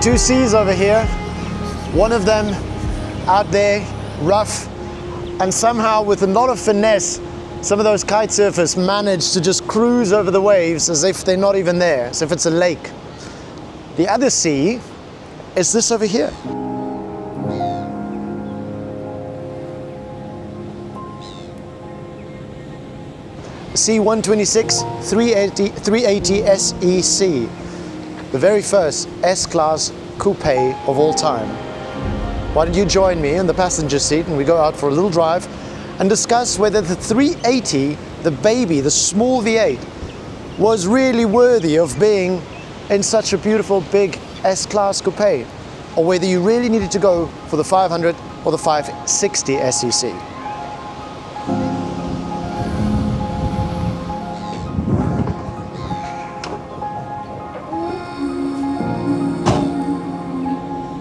two C's over here, one of them out there, rough, and somehow with a lot of finesse, some of those kite surfers manage to just cruise over the waves as if they're not even there, as if it's a lake. The other C is this over here. C126 380SEC, the very first S-Class coupe of all time. Why don't you join me in the passenger seat and we go out for a little drive and discuss whether the 380, the baby, the small V8, was really worthy of being in such a beautiful big S-Class coupe, or whether you really needed to go for the 500 or the 560 SEC.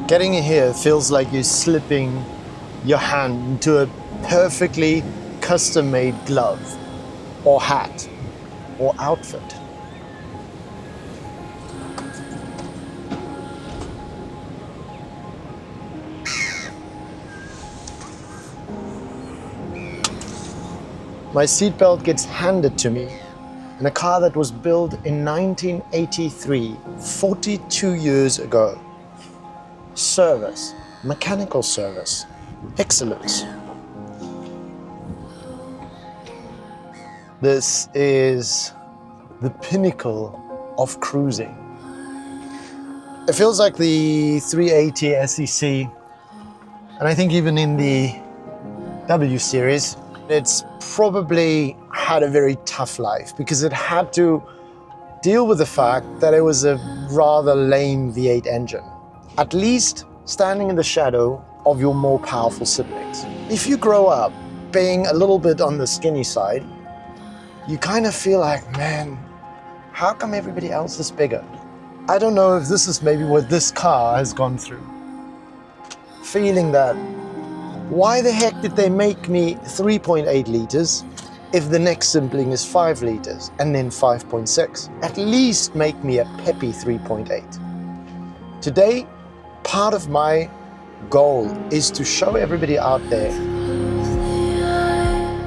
Getting in here feels like you're slipping your hand into a perfectly custom-made glove, or hat, or outfit. My seatbelt gets handed to me in a car that was built in 1983, 42 years ago. Service, mechanical service, excellence. This is the pinnacle of cruising. It feels like the 380 SEC, and I think even in the W series, it's probably had a very tough life because it had to deal with the fact that it was a rather lame V8 engine, at least standing in the shadow of your more powerful siblings. If you grow up being a little bit on the skinny side, you kind of feel like, man, how come everybody else is bigger? I don't know if this is maybe what this car has gone through. Feeling that, why the heck did they make me 3.8 liters if the next sibling is 5 liters and then 5.6? At least make me a peppy 3.8. Today, part of my goal is to show everybody out there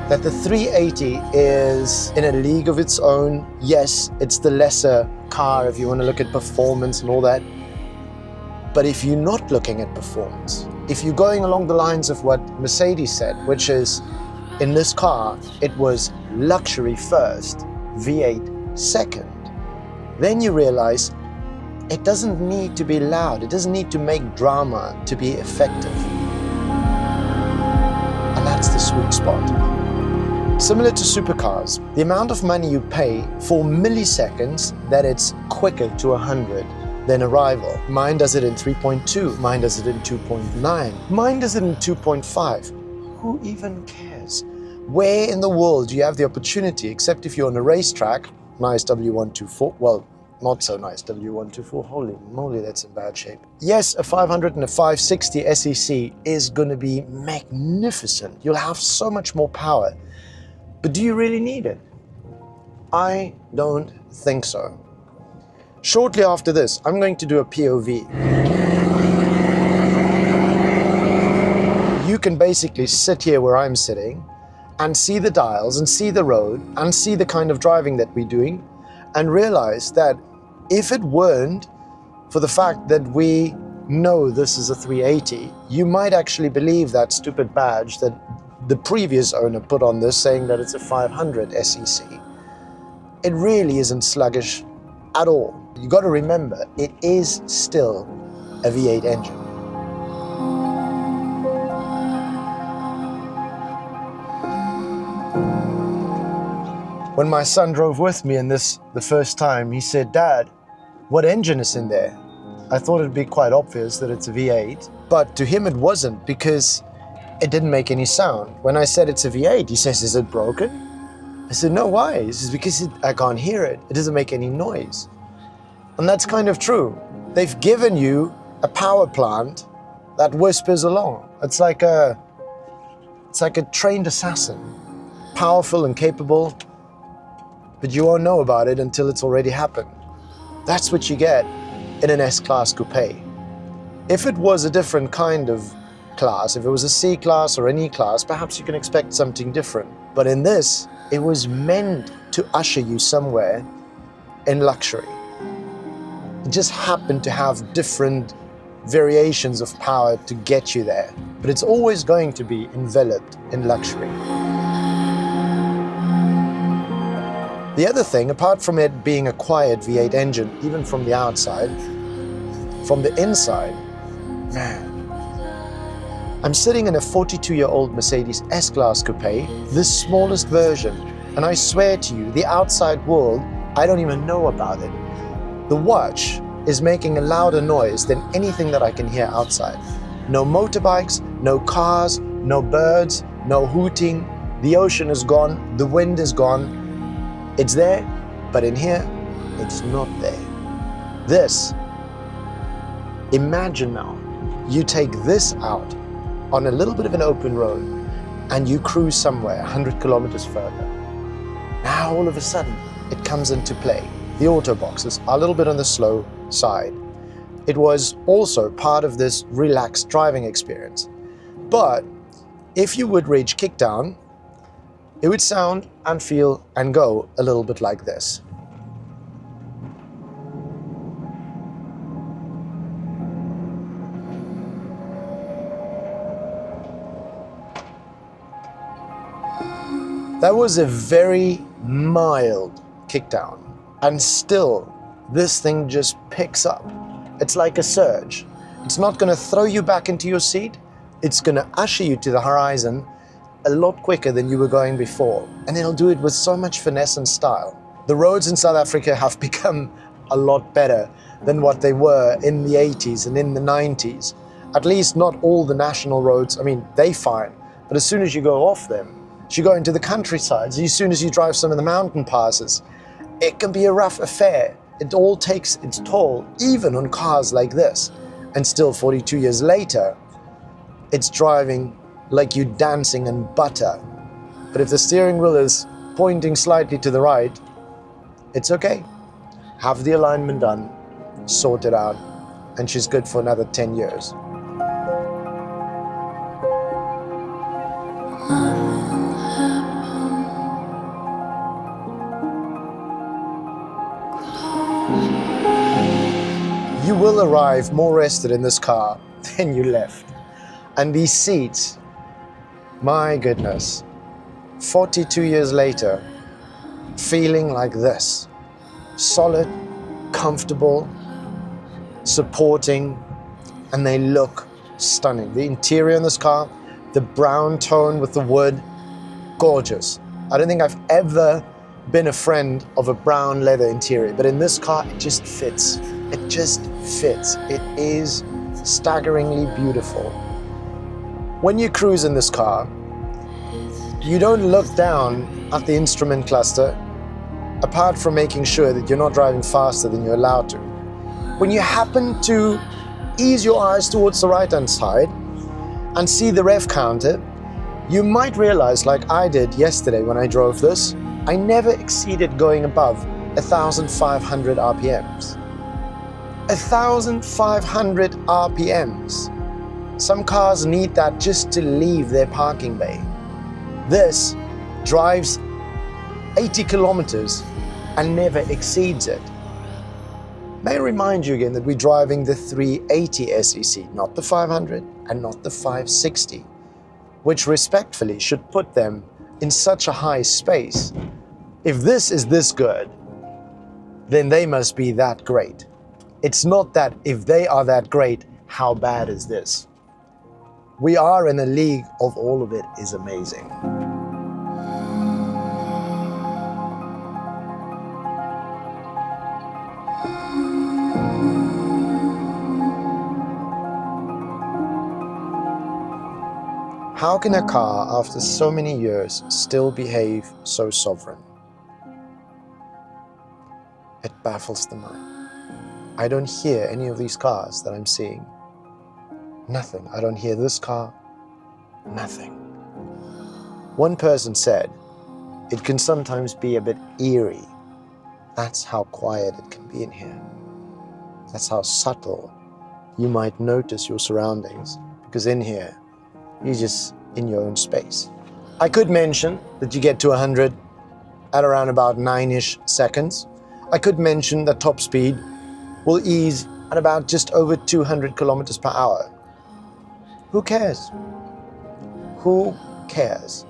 that the 380 is in a league of its own. Yes, it's the lesser car if you want to look at performance and all that. But if you're not looking at performance, if you're going along the lines of what Mercedes said, which is, in this car, it was luxury first, V8 second, then you realize it doesn't need to be loud. It doesn't need to make drama to be effective. And that's the sweet spot. Similar to supercars, the amount of money you pay for milliseconds that it's quicker to 100 than a rival. Mine does it in 3.2, mine does it in 2.9, mine does it in 2.5. Who even cares? Where in the world do you have the opportunity, except if you're on a racetrack, nice W124, well, not so nice W124, holy moly, that's in bad shape. Yes, a 500 and a 560 SEC is gonna be magnificent. You'll have so much more power, but do you really need it? I don't think so. Shortly after this, I'm going to do a POV. You can basically sit here where I'm sitting and see the dials and see the road and see the kind of driving that we're doing and realize that if it weren't for the fact that we know this is a 380, you might actually believe that stupid badge that the previous owner put on this saying that it's a 500 SEC. It really isn't sluggish at all. You got to remember, it is still a V8 engine. When my son drove with me in this the first time, he said, "Dad, what engine is in there?" I thought it'd be quite obvious that it's a V8, but to him it wasn't because it didn't make any sound. When I said it's a V8, he says, "Is it broken?" I said, "No, why?" He says, "Because I can't hear it. It doesn't make any noise." And that's kind of true. They've given you a power plant that whispers along. It's like a trained assassin, powerful and capable, but you won't know about it until it's already happened. That's what you get in an S-Class coupe. If it was a different kind of class, if it was a C class or an E class, perhaps you can expect something different. But in this, it was meant to usher you somewhere in luxury. It just happened to have different variations of power to get you there. But it's always going to be enveloped in luxury. The other thing, apart from it being a quiet V8 engine, even from the outside, from the inside, man, I'm sitting in a 42-year-old Mercedes S-Class Coupe, the smallest version, and I swear to you, the outside world, I don't even know about it. The watch is making a louder noise than anything that I can hear outside. No motorbikes, no cars, no birds, no hooting. The ocean is gone, the wind is gone. It's there, but in here, it's not there. This, imagine now, you take this out on a little bit of an open road and you cruise somewhere 100 kilometers further. Now all of a sudden, it comes into play. The auto boxes are a little bit on the slow side. It was also part of this relaxed driving experience. But if you would reach kickdown, it would sound and feel and go a little bit like this. That was a very mild kickdown. And still, this thing just picks up. It's like a surge. It's not going to throw you back into your seat. It's going to usher you to the horizon a lot quicker than you were going before. And it'll do it with so much finesse and style. The roads in South Africa have become a lot better than what they were in the 80s and in the 90s. At least not all the national roads. I mean, they're fine. But as soon as you go off them, as you go into the countrysides, as soon as you drive some of the mountain passes, it can be a rough affair. It all takes its toll, even on cars like this. And still 42 years later, it's driving like you're dancing in butter. But if the steering wheel is pointing slightly to the right, it's okay. Have the alignment done, sort it out, and she's good for another 10 years. You will arrive more rested in this car than you left. And these seats, my goodness, 42 years later, feeling like this. Solid, comfortable, supporting, and they look stunning. The interior in this car, the brown tone with the wood, gorgeous. I don't think I've ever been a friend of a brown leather interior, but in this car, it just fits. It just fits. It is staggeringly beautiful. When you cruise in this car, you don't look down at the instrument cluster, apart from making sure that you're not driving faster than you're allowed to. When you happen to ease your eyes towards the right-hand side and see the rev counter, you might realize, like I did yesterday when I drove this, I never exceeded going above 1,500 RPMs. 1,500 RPMs. Some cars need that just to leave their parking bay. This drives 80 kilometers and never exceeds it. May I remind you again that we're driving the 380 SEC, not the 500 and not the 560, which respectfully should put them in such a high space. If this is this good, then they must be that great. It's not that if they are that great, how bad is this? We are in a league of all of it is amazing. How can a car, after so many years, still behave so sovereign? It baffles the mind. I don't hear any of these cars that I'm seeing. Nothing. I don't hear this car. Nothing. One person said, it can sometimes be a bit eerie. That's how quiet it can be in here. That's how subtle you might notice your surroundings, because in here, you're just in your own space. I could mention that you get to 100 at around about 9-ish seconds. I could mention that top speed will ease at about just over 200 kilometers per hour. Who cares? Who cares?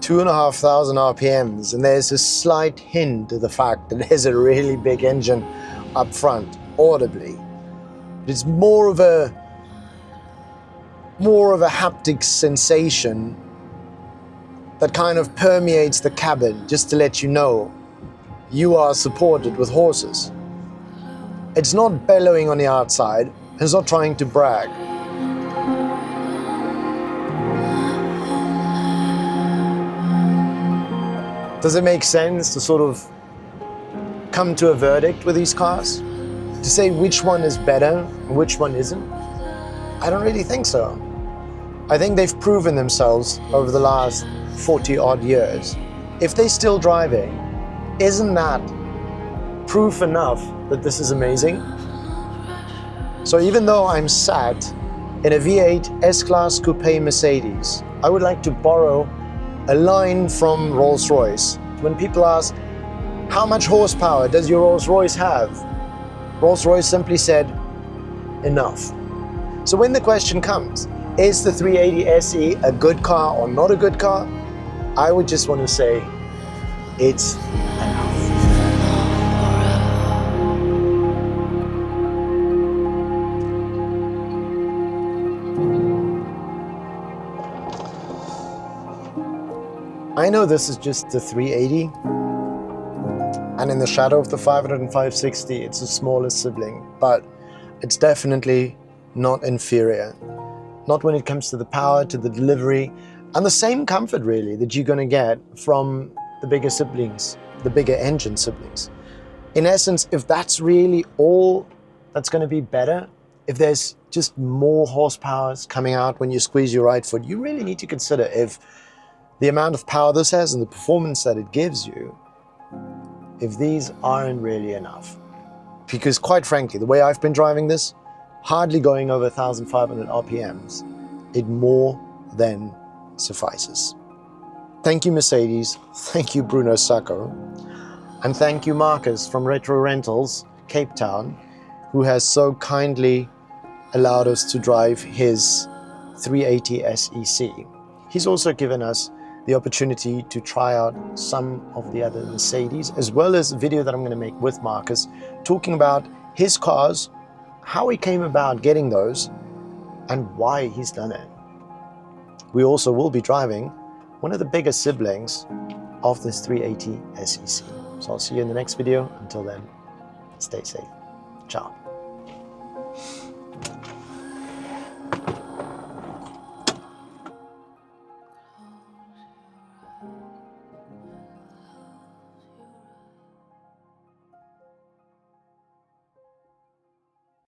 Two and a half thousand RPMs, and there's a slight hint of the fact that there's a really big engine up front, audibly. It's more of a haptic sensation that kind of permeates the cabin, just to let you know you are supported with horses. It's not bellowing on the outside, and it's not trying to brag. Does it make sense to sort of come to a verdict with these cars? To say which one is better and which one isn't? I don't really think so. I think they've proven themselves over the last 40 odd years. If they're still driving, isn't that proof enough that this is amazing? So even though I'm sat in a V8 S-Class Coupe Mercedes, I would like to borrow a line from Rolls-Royce. When people ask, how much horsepower does your Rolls-Royce have? Rolls-Royce simply said, enough. So when the question comes, is the 380 SE a good car or not a good car? I would just want to say, it's enough. I know this is just the 380, and in the shadow of the 500 and 560, it's the smallest sibling, but it's definitely not inferior. Not when it comes to the power, to the delivery, and the same comfort really that you're going to get from the bigger siblings, the bigger engine siblings. In essence, if that's really all that's going to be better, if there's just more horsepower coming out when you squeeze your right foot, you really need to consider if the amount of power this has and the performance that it gives you, if these aren't really enough. Because quite frankly, the way I've been driving this, hardly going over 1,500 RPMs, it more than suffices. Thank you, Mercedes. Thank you, Bruno Sacco. And thank you, Marcus from Retro Rentals, Cape Town, who has so kindly allowed us to drive his 380 SEC. He's also given us the opportunity to try out some of the other Mercedes, as well as a video that I'm going to make with Marcus, talking about his cars, how he came about getting those, and why he's done it. We also will be driving one of the bigger siblings of this 380 SEC. So I'll see you in the next video. Until then, stay safe. Ciao.